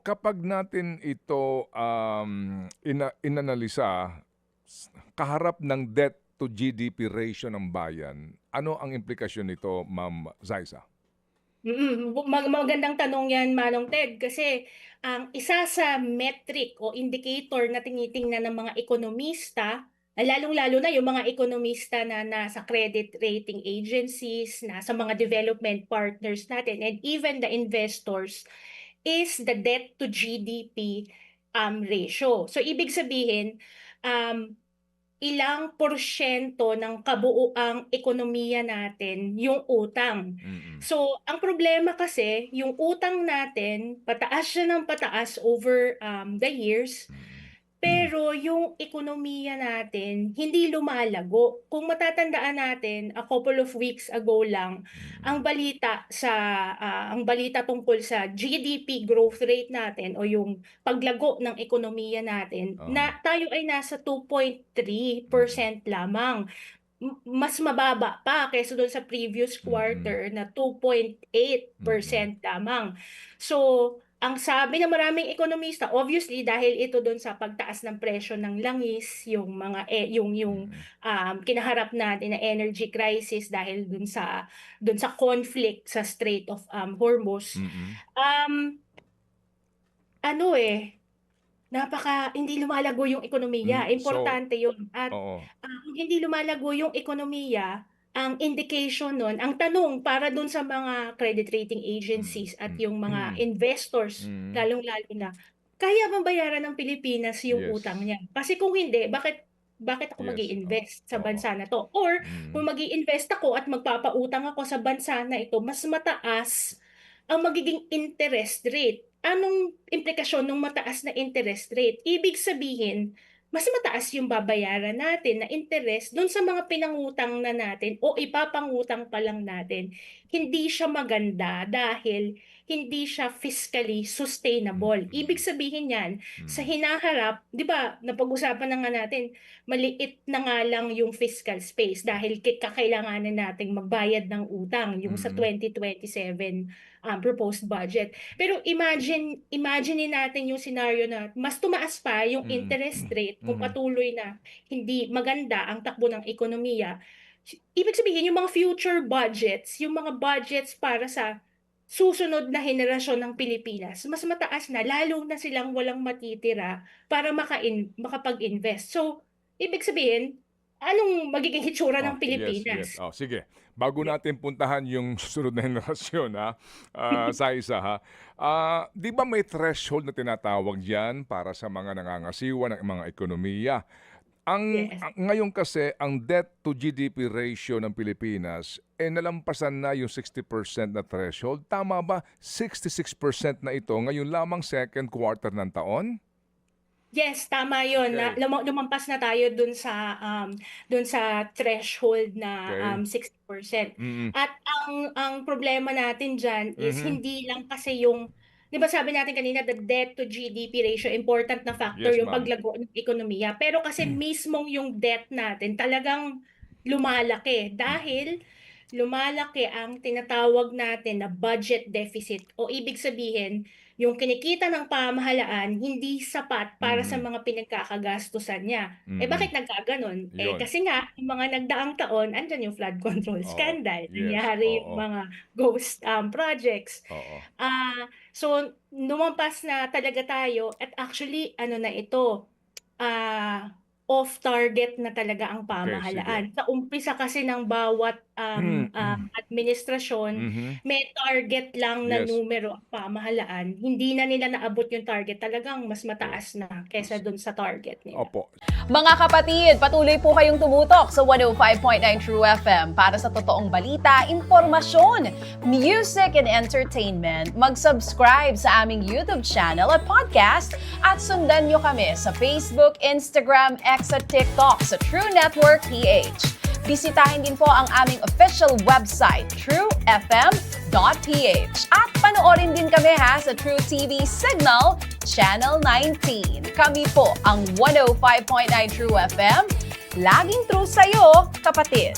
Kapag natin ito, inanalisa kaharap ng debt to GDP ratio ng bayan, ano ang implikasyon nito, Ma'am Zaisa? Magandang tanong 'yan, Manong Ted, kasi ang isa sa metric o indicator na tinitingnan ng mga ekonomista, lalong-lalo na yung mga ekonomista na nasa credit rating agencies, nasa mga development partners natin, and even the investors, is the debt to GDP ratio. So ibig sabihin, um, ilang porsyento ng kabuuang ekonomiya natin yung utang. Mm, So, ang problema kasi, yung utang natin, pataas siya ng pataas over the years, mm. pero yung ekonomiya natin hindi lumalago. Kung matatandaan natin, a couple of weeks ago lang, Mm, ang balita tungkol sa GDP growth rate natin o yung paglago ng ekonomiya natin oo, na tayo ay nasa mm, 2.3% lamang. Mas mababa pa kaysa doon sa previous mm, quarter na mm, 2.8% lamang. So, ang sabi ng maraming ekonomista, obviously dahil ito doon sa pagtaas ng presyo ng langis, yung mga mm, kinaharap natin na energy crisis dahil doon sa conflict sa Strait of Hormuz. mm, Um, ano hindi lumalago yung ekonomiya, So, importante yun at, oo, kung hindi lumalago yung ekonomiya, ang indication nun, ang tanong para dun sa mga credit rating mm, agencies at mm, yung mga mm, investors, mm, lalong-lalo na, kaya bang bayaran ng Pilipinas yung utang yes, niya? Kasi kung hindi, bakit ako yes, mag-i-invest sa oo, bansa na 'to? Or mm, kung mag-i-invest ako at magpapautang ako sa bansa na ito, mas mataas ang magiging interest rate. Anong implikasyon ng mataas na interest rate? Ibig sabihin, mas mataas yung babayaran natin na interest dun sa mga pinangutang na natin o ipapangutang pa lang natin. Hindi siya maganda dahil hindi siya fiscally sustainable. Ibig mm, sabihin yan, sa mm, hinaharap, di ba, napag-usapan na nga natin, maliit na nga lang yung fiscal space dahil kakailanganin nating magbayad ng utang, yung sa mm, 2027 proposed budget. Pero imagine natin yung scenario na mas tumaas pa yung mm, interest rate kung mhm, patuloy na hindi maganda ang takbo ng ekonomiya. Ibig sabihin, yung mga future budgets, yung mga budgets para sa susunod na henerasyon ng Pilipinas, mas mataas na, lalo na silang walang matitira para makapag-invest. So, ibig sabihin, anong magiging hitsura ng yes, yes. Pilipinas? Sige, bago natin puntahan yung susunod na henerasyon, sa isa, 'di ba may threshold na tinatawag diyan para sa mga nangangasiwa ng mga ekonomiya? Yes. Ngayon kasi ang debt to GDP ratio ng Pilipinas, nalampasan na yung 60% na threshold. Tama ba 66% na ito ngayon lamang second quarter ng taon? Yes, tama 'yun na Okay, lumampas na tayo dun sa threshold na, okay. 60%. Mm, At ang problema natin diyan is mhm. hindi lang kasi yung 'di ba sabi natin kanina, the debt to GDP ratio, important na factor Yes, yung ma'am. paglago ng ekonomiya. Pero kasi mismong yung debt natin talagang lumalaki dahil lumalaki ang tinatawag natin na budget deficit o ibig sabihin yung kinikita ng pamahalaan hindi sapat para sa Mhm, mga pinagkakagastusan niya. mm. Bakit nagkagano'n? Yun, Kasi nga yung mga nagdaang taon andiyan yung flood control oo. scandal, Yes, nangyari yung oo, mga ghost, projects. oo. So lumampas na talaga tayo at actually ano na ito, ah, off target na talaga ang Okay, sige. pamahalaan. Sa umpisa kasi ng bawat, administrasyon, Mhm, may target lang na yes, numero ang pamahalaan. Hindi na nila naabot yung target, talagang mas okay. mataas na kaysa dun sa target nila. Opo. Mga kapatid, patuloy po kayong tumutok sa 105.9 True FM para sa totoong balita, impormasyon, music, and entertainment. Mag-subscribe sa aming YouTube channel at podcast at sundan nyo kami sa Facebook, Instagram, X at TikTok sa True Network PH. Bisitahin din po ang aming official website, truefm.ph. At panoorin din kami sa True TV Signal, Channel 19. Kami po ang 105.9 True FM. Laging true sa'yo, kapatid.